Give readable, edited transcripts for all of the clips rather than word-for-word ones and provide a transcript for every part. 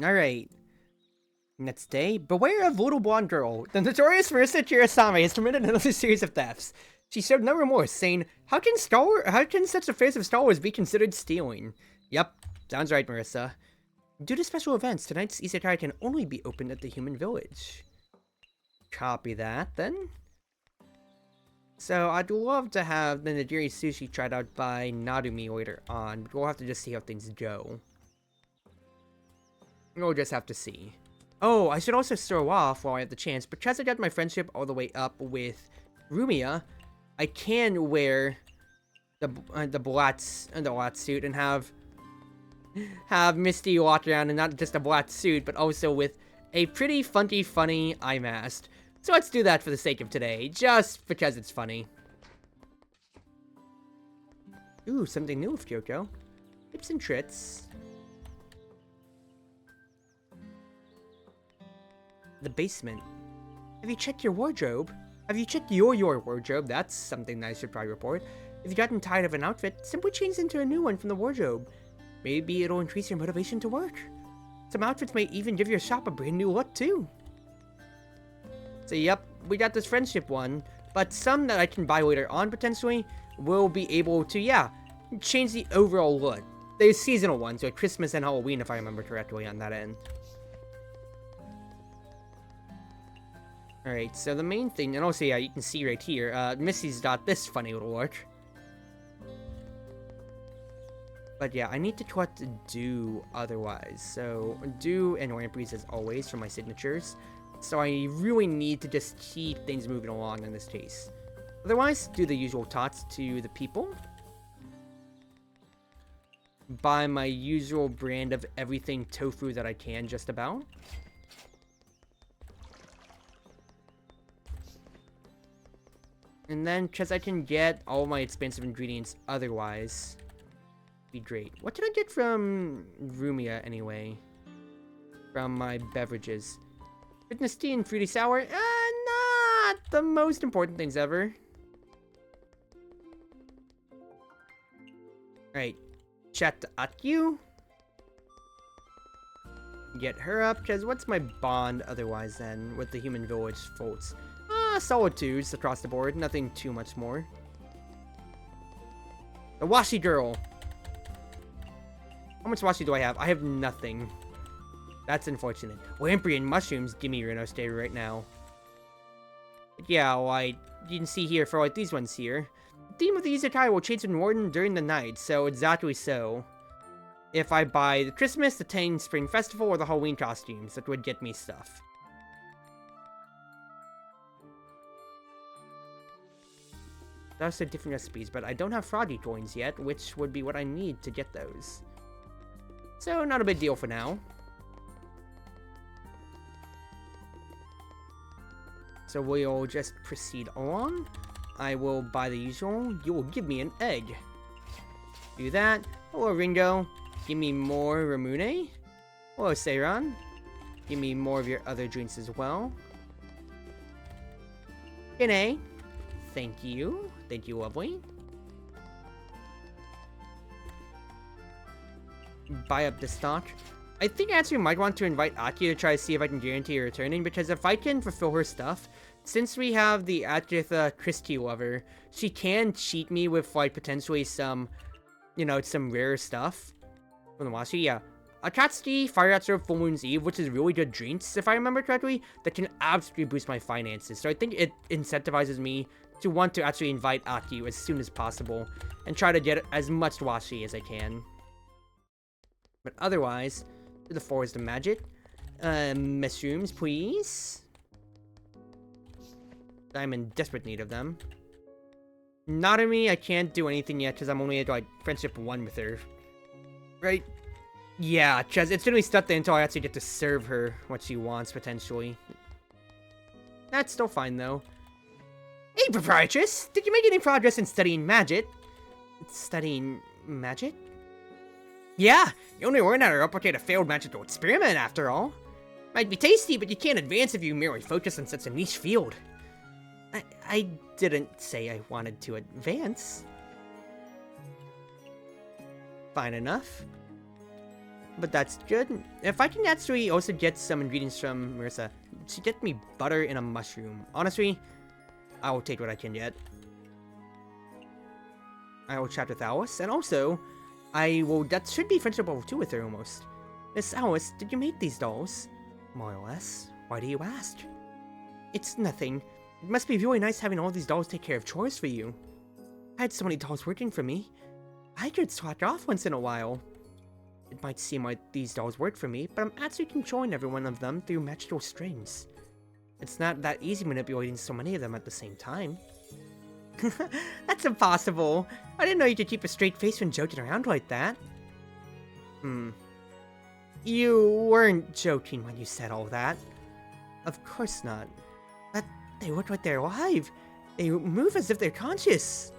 Alright. Next day, beware of little blonde girl. The notorious Marissa Chirasame has committed another series of thefts. She showed no remorse, saying, how can such affairs of Star Wars be considered stealing? Yep, sounds right, Marissa. Due to special events, tonight's Izakaya can only be opened at the human village. Copy that, then. So, I'd love to have the nigiri sushi tried out by Narumi later on, but we'll have to just see how things go. We'll just have to see. Oh, I should also show off while I have the chance, because I got my friendship all the way up with Rumia, I can wear the black suit and have Misty walk around in not just a black suit, but also with a pretty funny eye mask. So let's do that for the sake of today, just because it's funny. Ooh, something new with Kyoko. Tips and tricks. The basement. Have you checked your wardrobe? Have you checked your wardrobe? That's something that I should probably report. If you've gotten tired of an outfit, simply change into a new one from the wardrobe. Maybe it'll increase your motivation to work. Some outfits may even give your shop a brand new look too. So yep, we got this friendship one, but some that I can buy later on potentially will be able to, yeah, change the overall look. There's seasonal ones, like Christmas and Halloween if I remember correctly on that end. Alright, so the main thing, and also, yeah, you can see right here, Missy's got this funny little look. But yeah, I need to what to do otherwise. So, do and Lampreys as always for my signatures. So I really need to just keep things moving along in this case. Otherwise, do the usual tots to the people. Buy my usual brand of everything tofu that I can, just about. And then, because I can get all my expensive ingredients otherwise, be great. What did I get from Rumia, anyway? From my beverages. Fitness tea and fruity sour? Not the most important things ever. Alright. Chat to Akyu. Get her up, because what's my bond otherwise then with the human village folks? Solid 2s across the board, nothing too much more. The washi girl. How much washi do I have? I have nothing. That's unfortunate. Lamprey and mushrooms, give me Reno Stay right now. But yeah, like, you can see here for like these ones here. The theme of the Izakaya will change in Warden during the night, so exactly so. If I buy the Christmas, the Tang Spring Festival, or the Halloween costumes, that would get me stuff. That's the different recipes, but I don't have froggy coins yet, which would be what I need to get those. So, not a big deal for now. So we'll just proceed on. I will buy the usual. You will give me an egg. Do that. Hello, Ringo. Give me more Ramune. Hello, Seiran. Give me more of your other drinks as well. Gene. Thank you. Thank you, lovely. Buy up the stock. I think I actually might want to invite Aki to try to see if I can guarantee her returning, because if I can fulfill her stuff, since we have the Agatha Christie lover, she can cheat me with, like, potentially some, you know, some rare stuff. From the Washi, yeah. Akatsuki, Fire Out Syrup, Full Moon's Eve, which is really good drinks, if I remember correctly, that can absolutely boost my finances. So I think it incentivizes me to want to actually invite Aki as soon as possible, and try to get as much Washi as I can. But otherwise, to the Forest of Magic. Mushrooms, please. I'm in desperate need of them. Narumi, I can't do anything yet, because I'm only at, like, Friendship 1 with her. Right? Yeah, because it's gonna be stuck there until I actually get to serve her what she wants, potentially. That's still fine, though. Hey, Proprietress! Did you make any progress in studying magic? Studying magic? Yeah, you only learn how to replicate a failed magical experiment, after all. Might be tasty, but you can't advance if you merely focus on such a niche field. I didn't say I wanted to advance. Fine enough. but that's good. If I can actually also get some ingredients from Marissa, she get me butter and a mushroom. Honestly, I will take what I can get. I will chat with Alice, and also, that should be friendship level 2 with her almost. Miss Alice, did you make these dolls? More or less. Why do you ask? It's nothing. It must be really nice having all these dolls take care of chores for you. I had so many dolls working for me. I could slack off once in a while. It might seem like these dolls work for me, but I'm actually controlling every one of them through magical strings. It's not that easy manipulating so many of them at the same time. That's impossible. I didn't know you could keep a straight face when joking around like that. You weren't joking when you said all that. Of course not. But they look like they're alive. They move as if they're conscious.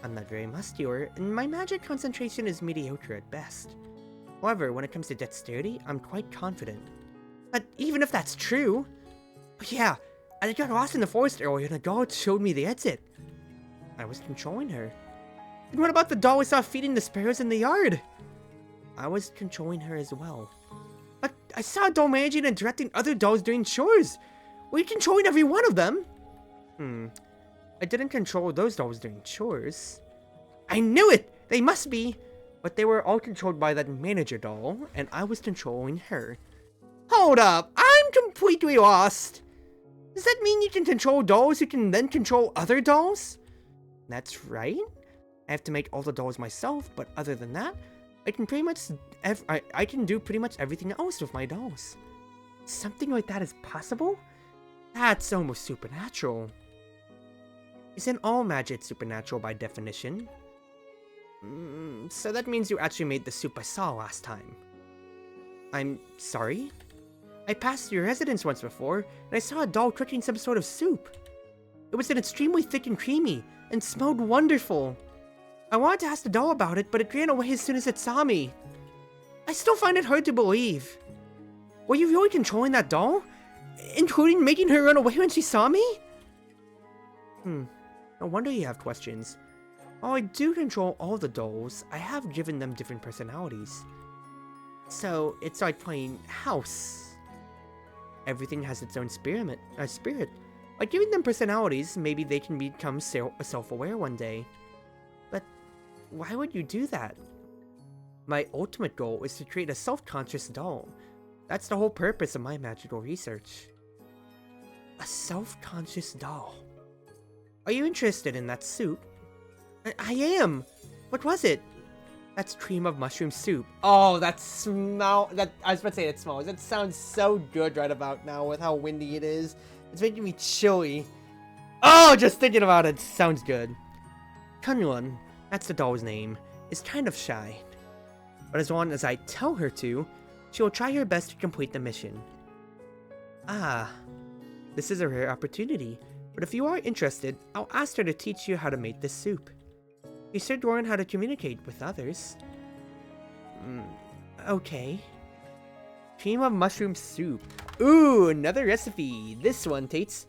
I'm not very muscular, and my magic concentration is mediocre at best. However, when it comes to dexterity, I'm quite confident. But even if that's true... Yeah, I got lost in the forest earlier and a doll showed me the exit. I was controlling her. And what about the doll we saw feeding the sparrows in the yard? I was controlling her as well. But I saw a doll managing and directing other dolls doing chores. Were you controlling every one of them? I didn't control those dolls doing chores. I knew it! They must be! But they were all controlled by that manager doll, and I was controlling her. Hold up! I'm completely lost! Does that mean you can control dolls who can then control other dolls? That's right. I have to make all the dolls myself, but other than that, I can I can do pretty much everything else with my dolls. Something like that is possible? That's almost supernatural. Isn't all magic supernatural by definition? So that means you actually made the soup I saw last time. I'm sorry? I passed your residence once before, and I saw a doll cooking some sort of soup. It was extremely thick and creamy, and smelled wonderful. I wanted to ask the doll about it, but it ran away as soon as it saw me. I still find it hard to believe. Were you really controlling that doll? Including making her run away when she saw me? No wonder you have questions. While I do control all the dolls, I have given them different personalities. So, it's like playing house. Everything has its own spirit. By giving them personalities, maybe they can become self-aware one day. But why would you do that? My ultimate goal is to create a self-conscious doll. That's the whole purpose of my magical research. A self-conscious doll. Are you interested in that soup? I am! What was it? That's cream of mushroom soup. Oh, I was about to say it smells. That sounds so good right about now with how windy it is. It's making me chilly. Oh, just thinking about it sounds good. Kunlun, that's the doll's name, is kind of shy. But as long as I tell her to, she will try her best to complete the mission. Ah, this is a rare opportunity, but if you are interested, I'll ask her to teach you how to make this soup. You should learn how to communicate with others. Okay. Cream of mushroom soup. Ooh, another recipe. This one tastes...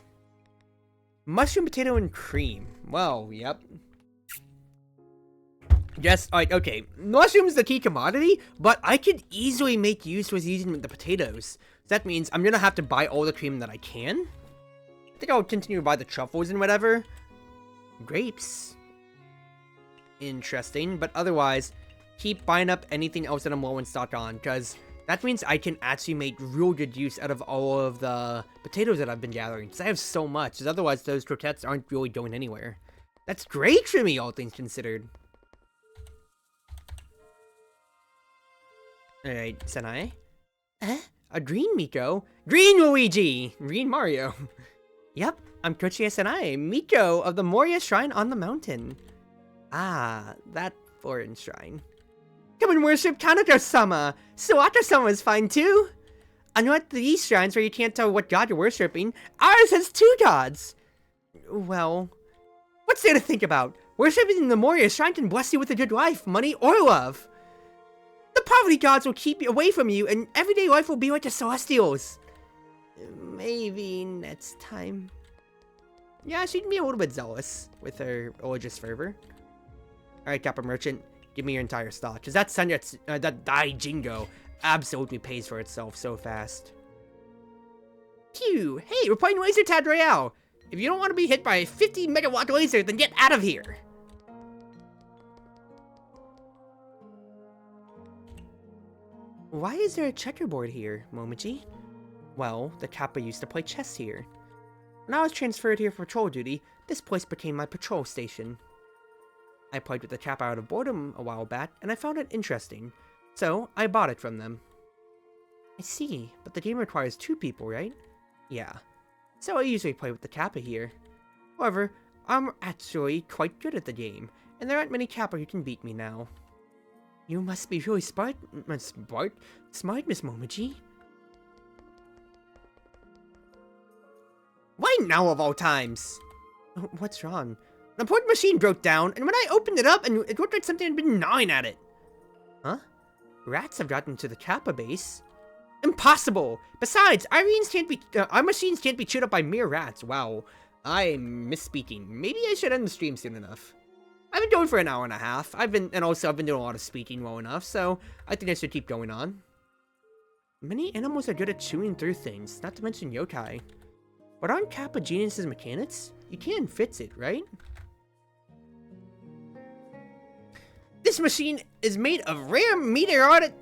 mushroom, potato, and cream. Well, yep. Yes, okay. Mushroom is the key commodity, but I could easily make use with using the potatoes. So that means I'm gonna have to buy all the cream that I can. I think I'll continue to buy the truffles and whatever. Grapes. Interesting, but otherwise, keep buying up anything else that I'm low in stock on, because that means I can actually make real good use out of all of the potatoes that I've been gathering, because I have so much, because otherwise those croquettes aren't really going anywhere. That's great for me, all things considered. Alright, Senai. A green Miko? Green Luigi! Green Mario. Yep, I'm Kochiya Senai, Miko of the Moria Shrine on the mountain. Ah, that foreign shrine. Come and worship Kanako-sama! Sawata-sama is fine too! Unlike these shrines where you can't tell what god you're worshipping, ours has 2 gods! Well, what's there to think about? Worshipping the Moria Shrine can bless you with a good life, money, or love. The poverty gods will keep you away from you, and everyday life will be like the Celestials. Maybe next time. Yeah, she can be a little bit zealous with her religious fervor. Alright, Copper Merchant, give me your entire stock. Because that Dai Jingo, absolutely pays for itself so fast. Phew! Hey, we're playing Laser Tag Royale! If you don't want to be hit by a 50 megawatt laser, then get out of here! Why is there a checkerboard here, Momoji? Well, the Kappa used to play chess here. When I was transferred here for patrol duty, this place became my patrol station. I played with the Kappa out of boredom a while back, and I found it interesting, so I bought it from them. I see, but the game requires 2 people, right? Yeah. So I usually play with the Kappa here. However, I'm actually quite good at the game, and there aren't many Kappa who can beat me now. You must be really smart, Miss Momoji. Why now of all times? What's wrong? The important machine broke down, and when I opened it up, and it looked like something had been gnawing at it. Huh? Rats have gotten to the Kappa base. Impossible! Besides, our machines can't be chewed up by mere rats. Wow, I'm misspeaking. Maybe I should end the stream soon enough. I've been going for an hour and a half. I've been doing a lot of speaking well enough, so I think I should keep going on. Many animals are good at chewing through things, not to mention yokai. But aren't Kappa geniuses mechanics? You can fix it, right? This machine is made of rare meteoric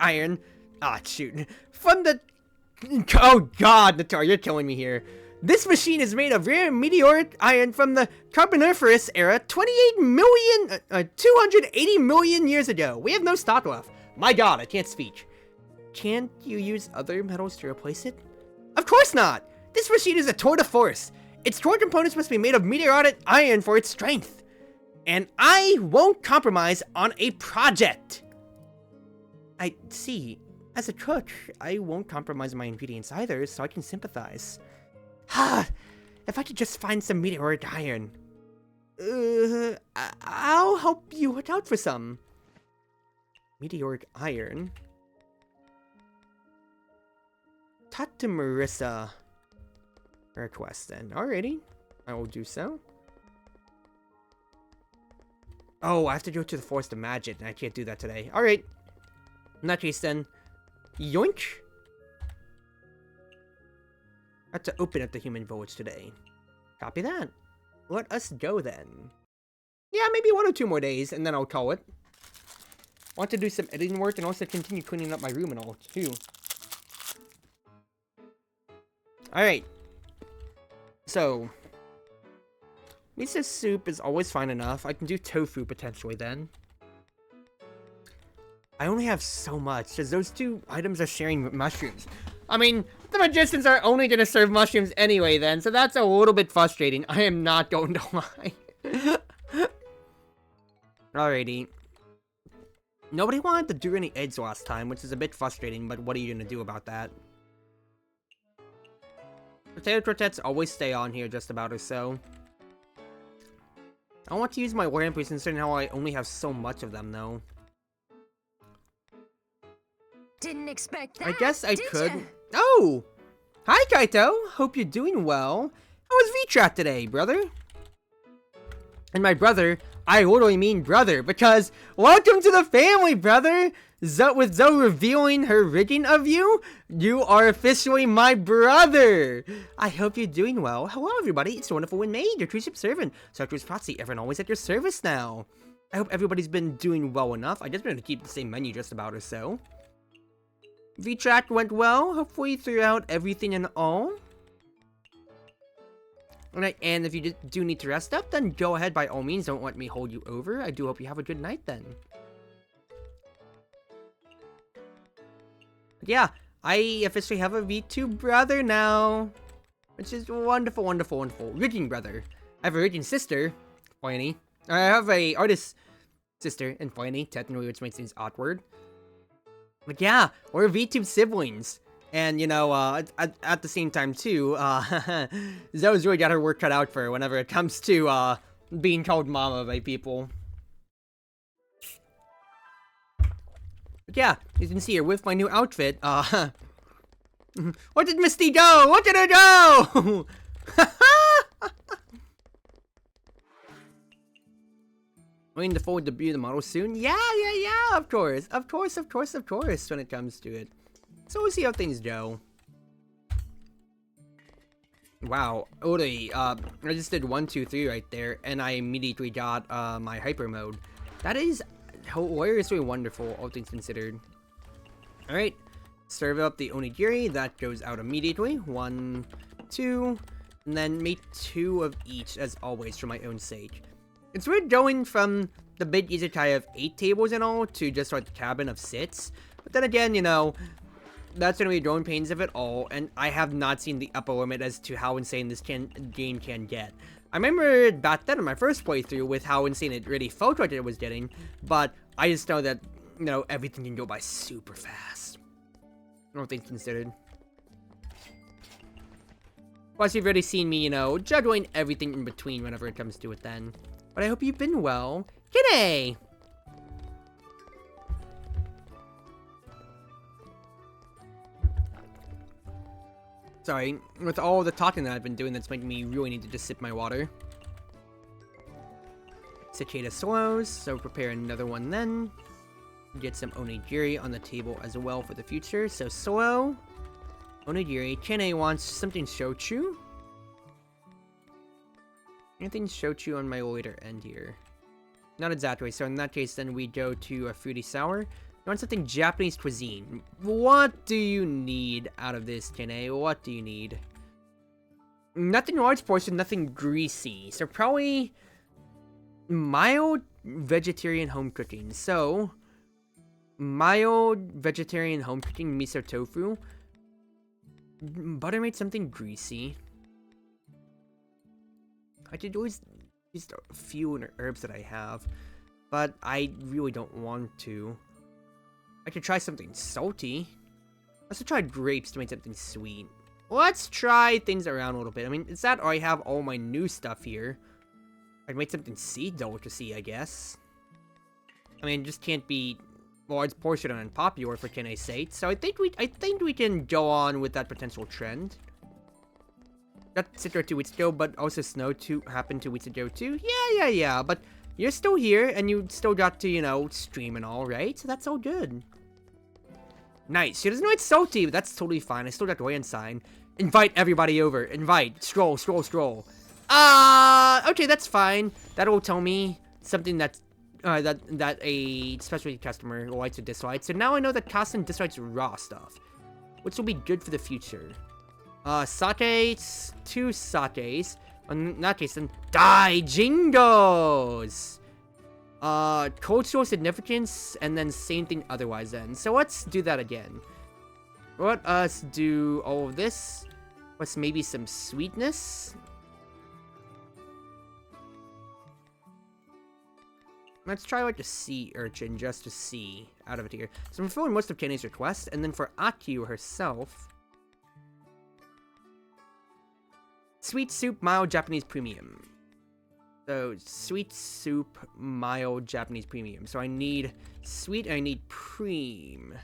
iron. Ah, shoot. From the... Oh god, Natar, you're killing me here. This machine is made of rare meteoric iron from the Carboniferous era 280 million years ago. We have no stock left. My god, I can't speak. Can't you use other metals to replace it? Of course not! This machine is a tour de force. Its core components must be made of meteoric iron for its strength. And I won't compromise on a project. I see. As a cook, I won't compromise my ingredients either, so I can sympathize. Ha! If I could just find some meteoric iron. I'll help you look out for some. Meteoric iron? Talk to Marissa. Request then. Alrighty. I will do so. Oh, I have to go to the Forest of Magic, and I can't do that today. Alright. In that case then, yoink! I have to open at the human village today. Copy that. Let us go then. Yeah, maybe 1 or 2 more days, and then I'll call it. Want to do some editing work, and also continue cleaning up my room and all, too. Alright. So... miso soup is always fine enough. I can do tofu potentially then. I only have so much, because those 2 items are sharing mushrooms. I mean, the magicians are only going to serve mushrooms anyway then, so that's a little bit frustrating. I am not going to lie. Alrighty. Nobody wanted to do any eggs last time, which is a bit frustrating, but what are you going to do about that? Potato croquettes always stay on here just about or so. I want to use my lamp considering how I only have so much of them, though. Didn't expect that. I guess I could. Ya? Oh! Hi, Kaito! Hope you're doing well. How was VTRAT today, brother? And my brother, I literally mean brother, because welcome to the family, brother! With Zoe revealing her rigging of you, you are officially my brother! I hope you're doing well. Hello, everybody. It's the Wonderful Wind Mage, your Cruz Ship servant. Chartreuse Proxy, everyone always at your service now. I hope everybody's been doing well enough. I just wanted to keep the same menu just about or so. VTRAC went well, hopefully throughout everything and all. Alright, and if you do need to rest up, then go ahead by all means. Don't let me hold you over. I do hope you have a good night then. But yeah, I officially have a V2 brother now. Which is wonderful, wonderful, wonderful. Rigging brother. I have a rigging sister, Fanny. I have a artist sister, and Fanny, technically, which makes things awkward. But yeah, we're VTube siblings. And, you know, at the same time, too, Zoe's really got her work cut out for her whenever it comes to, being called mama by people. But yeah, you can see her with my new outfit, Where did Misty go? Where did her go? Waiting to forward debut the model soon? Yeah, of course. Of course, when it comes to it. So we'll see how things go. Wow, Ori, I just did 1, 2, 3 right there, and I immediately got, my hyper mode. That is hilariously wonderful, all things considered. Alright, serve up the onigiri, that goes out immediately. 1, 2, and then make 2 of each, as always, for my own sake. It's weird going from the big Izakaya of 8 tables and all, to just like the cabin of 6. But then again, you know, that's gonna be the growing pains of it all, and I have not seen the upper limit as to how insane this game can get. I remember back then in my first playthrough with how insane it really felt like it was getting, but I just know that, you know, everything can go by super fast. All things considered. Plus, you've already seen me, you know, juggling everything in between whenever it comes to it then. But I hope you've been well. G'day! Sorry, with all the talking that I've been doing, that's making me really need to just sip my water. Cicada slows, so prepare another one then. Get some onigiri on the table as well for the future. So slow, onigiri. Kene wants something shochu. Anything shochu on my later end here? Not exactly, so in that case then we go to a fruity sour. You want something Japanese cuisine. What do you need out of this, Kene? What do you need? Nothing large portion, nothing greasy. So probably mild vegetarian home cooking. So mild vegetarian home cooking miso tofu. Butter made something greasy. I could always use a few herbs that I have, but I really don't want to. I could try something salty. Let's try grapes to make something sweet. Let's try things around a little bit. I mean, it's that or I have all my new stuff here. I'd make something seed delicacy, I guess. I mean, it just can't be large portion and unpopular for Kene's sake. So I think we can go on with that potential trend. Got Citra 2 weeks ago, but also Snow happened 2 weeks ago too. Yeah. But you're still here, and you still got to, you know, stream and all, right? So that's all good. Nice. She doesn't know it's salty, but that's totally fine. I still got the land sign. Invite everybody over. Invite. Scroll. Okay, that's fine. That will tell me something that's, that a specialty customer likes or dislikes. So now I know that Kasten dislikes raw stuff, which will be good for the future. Sakes, 2 sakes. In that case, then, Daijingos! Cultural significance, and then same thing otherwise then. So let's do that again. Let us do all of this, plus maybe some sweetness. Let's try like a sea urchin just to see out of it here. So I'm fulfilling most of Kene's requests, and then for Akio herself, sweet soup, mild Japanese premium. So, sweet soup, mild Japanese premium. So I need sweet, and I need preem.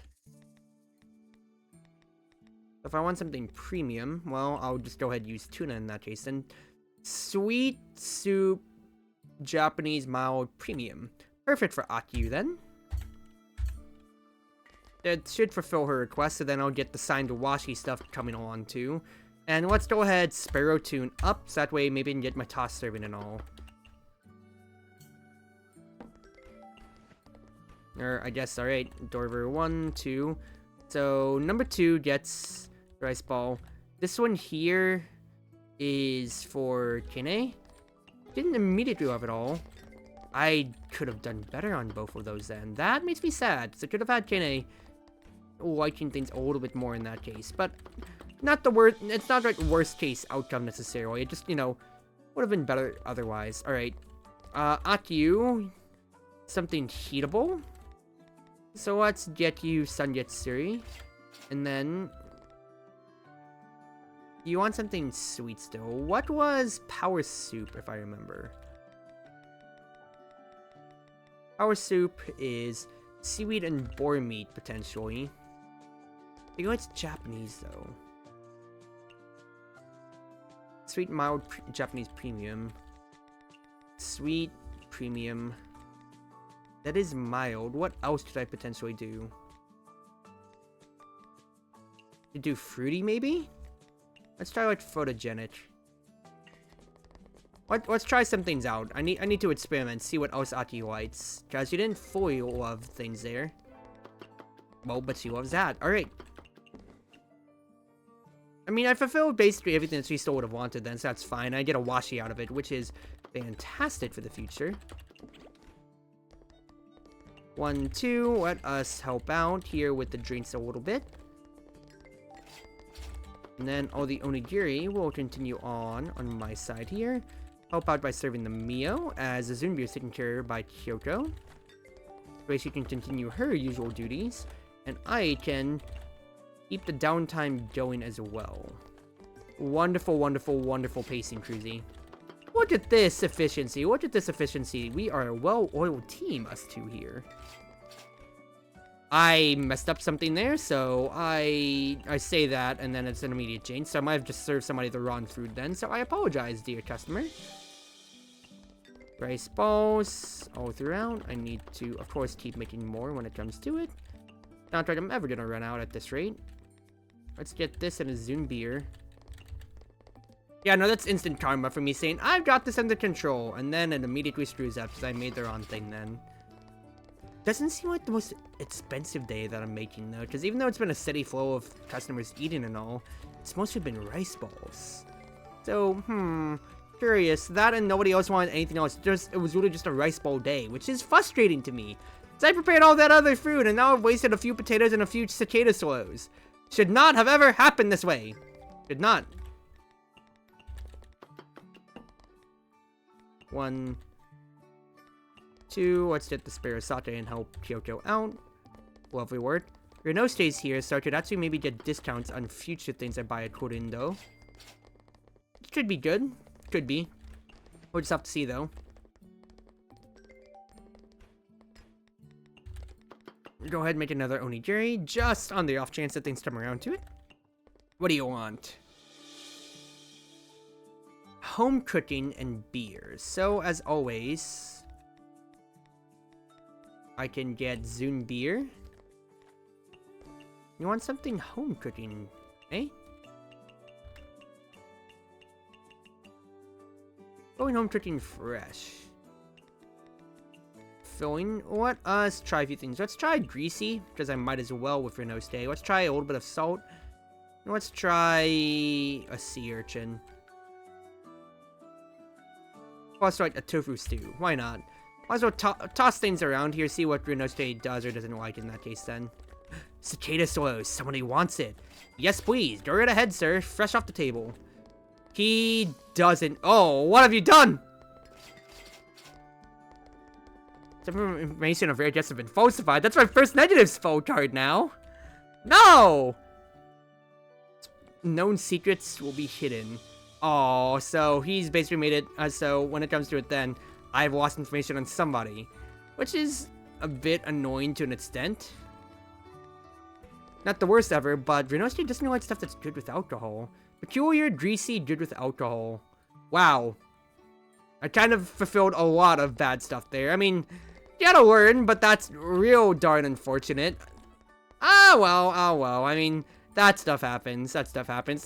If I want something premium, well, I'll just go ahead and use tuna in that case. And sweet soup, Japanese mild premium. Perfect for Akio then. That should fulfill her request, so then I'll get the signed washi stuff coming along too. And let's go ahead, Sparrow tune up, so that way maybe I can get my toss serving and all. Or, I guess, alright, Dorver 1, 2. So, number 2 gets rice ball. This one here is for Kene. Didn't immediately love it all. I could have done better on both of those then. That makes me sad, because I could have had Kene liking things a little bit more in that case. But not the worst, it's not like worst case outcome necessarily. It just, you know, would have been better otherwise. Alright. Akio, something heatable. So let's get you Sanjetsuri. And then you want something sweet still. What was Power Soup, if I remember? Power Soup is seaweed and boar meat, potentially. You know, it's Japanese, though. Sweet, mild, Japanese premium. Sweet, premium. That is mild. What else could I potentially do? To do fruity, maybe? Let's try like photogenic. Let's try some things out. I need to experiment, see what else Aki likes. Because you didn't fully love things there. Well, but she loves that. Alright. I mean, I fulfilled basically everything that she still would have wanted then, so that's fine. I get a washi out of it, which is fantastic for the future. 1, 2, let us help out here with the drinks a little bit. And then all the onigiri will continue on my side here. Help out by serving the Mio, as Azunbi is taken care of by Kyoko. So she can continue her usual duties, and I can keep the downtime going as well. Wonderful, wonderful, wonderful pacing, Cruzy. Look at this efficiency. Look at this efficiency. We are a well-oiled team, us two here. I messed up something there, so I say that, and then it's an immediate change. So I might have just served somebody the wrong food then, so I apologize, dear customer. Rice balls all throughout. I need to, of course, keep making more when it comes to it. Not like I'm ever gonna run out at this rate. Let's get this and a Zoom beer. Yeah, no, that's instant karma for me saying, I've got this under control, and then it immediately screws up because I made the wrong thing then. Doesn't seem like the most expensive day that I'm making, though, because even though it's been a steady flow of customers eating and all, it's mostly been rice balls. So, curious. That and nobody else wanted anything else. It was really just a rice ball day, which is frustrating to me. So I prepared all that other food, and now I've wasted a few potatoes and a few cicada swallows. Should not have ever happened this way. Should not. 1, 2, let's get the spare sake and help Kyoko out. Lovely work. Renault stays here, so I could actually maybe get discounts on future things I buy at Korindo. Could be good. Could be. We'll just have to see, though. Go ahead and make another onigiri, just on the off chance that things come around to it. What do you want? Home cooking and beers. So, as always, I can get Zun beer. You want something home cooking, eh? Going home cooking fresh. Filling. Let's try a few things. Let's try greasy, because I might as well with Renault stay. Let's try a little bit of salt. Let's try a sea urchin. Plus, like a tofu stew. Why not? Might as well toss things around here, see what Renault stay does or doesn't like in that case then. Cicada swallows. Somebody wants it. Yes, please. Go right ahead, sir. Fresh off the table. He doesn't. Oh, what have you done? Some information of rare guests have been falsified. That's my first negatives full card now. No! Known secrets will be hidden. Oh, so he's basically made it so when it comes to it then, I've lost information on somebody. Which is a bit annoying to an extent. Not the worst ever, but Renoski doesn't like stuff that's good with alcohol. Peculiar, greasy, good with alcohol. Wow. I kind of fulfilled a lot of bad stuff there. I mean, you gotta learn, but that's real darn unfortunate. Oh well. I mean, that stuff happens. It's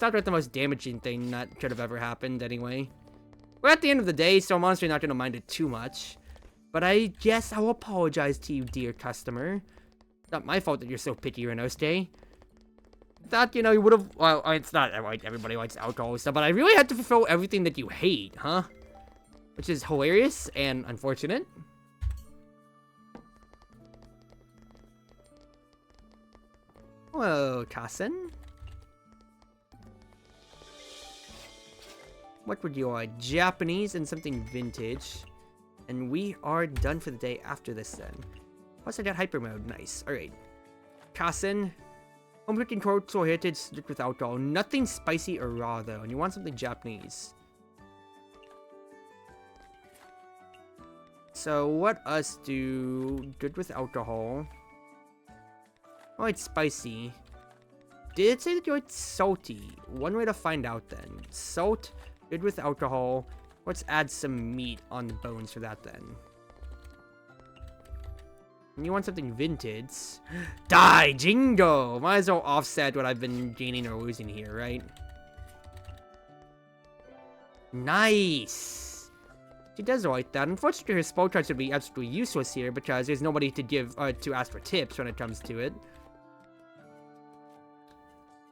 not like the most damaging thing that could have ever happened anyway. We're at the end of the day, so I'm honestly not gonna mind it too much. But I guess I'll apologize to you, dear customer. Not my fault that you're so picky, Renosuke. Thought, you know, you would have. Well, it's not like everybody likes alcohol and stuff, but I really had to fulfill everything that you hate, huh? Which is hilarious and unfortunate. Hello, Kassen. What would you like? Japanese and something vintage. And we are done for the day after this then. Plus I got hyper mode. Nice. Alright. Kassen. Home cooking cultural heritage strict with alcohol. Nothing spicy or raw though. And you want something Japanese. So what us do? Good with alcohol. Oh, it's spicy. Did it say that you like salty? One way to find out then. Salt, good with alcohol. Let's add some meat on the bones for that then. And you want something vintage. Die, Jingo! Might as well offset what I've been gaining or losing here, right? Nice! She does like that. Unfortunately, her spell charts would be absolutely useless here because there's nobody to give, to ask for tips when it comes to it.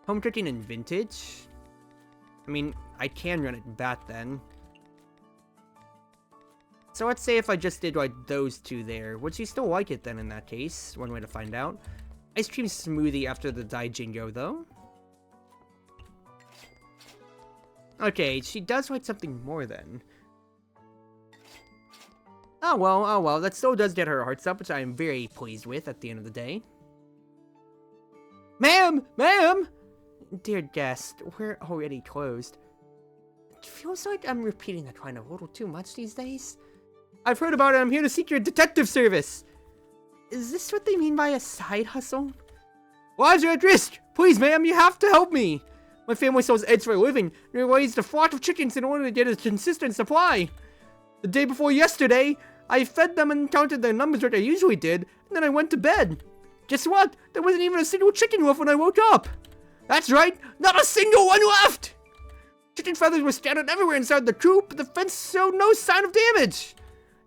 Home tricking and vintage? I mean, I can run it in bat then. So let's say if I just did like those two there, would she still like it then in that case? One way to find out. Ice cream smoothie after the Die Jingo though. Okay, she does like something more then. Oh well, that still does get her hearts up, which I am very pleased with at the end of the day. Ma'am! Ma'am! Dear guest, we're already closed. It feels like I'm repeating that line a little too much these days. I've heard about it. I'm here to seek your detective service. Is this what they mean by a side hustle? Lives are at risk. Please, ma'am, you have to help me. My family sells eggs for a living. We raised a flock of chickens in order to get a consistent supply. The day before yesterday, I fed them and counted their numbers like I usually did, and then I went to bed. Guess what? There wasn't even a single chicken left when I woke up. That's right, not a single one left! Chicken feathers were scattered everywhere inside the coop, but the fence showed no sign of damage.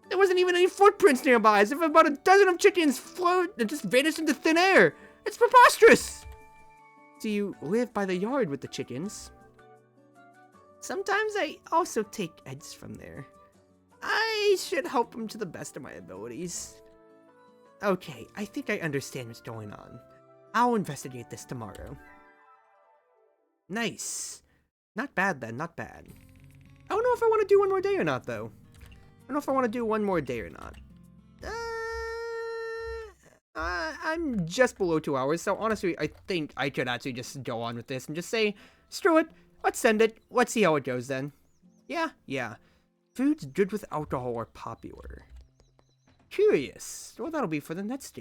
There wasn't even any footprints nearby, as if about a dozen of chickens floated and just vanished into thin air. It's preposterous! Do you live by the yard with the chickens? Sometimes I also take eggs from there. I should help them to the best of my abilities. Okay, I think I understand what's going on. I'll investigate this tomorrow. Nice. Not bad then, not bad. I don't know if I want to do one more day or not, though. I don't know if I want to do one more day or not. I'm just below 2 hours, so honestly, I think I could actually just go on with this and just say, screw it, let's send it, let's see how it goes then. Yeah. Foods good with alcohol are popular. Curious. Well, that'll be for the next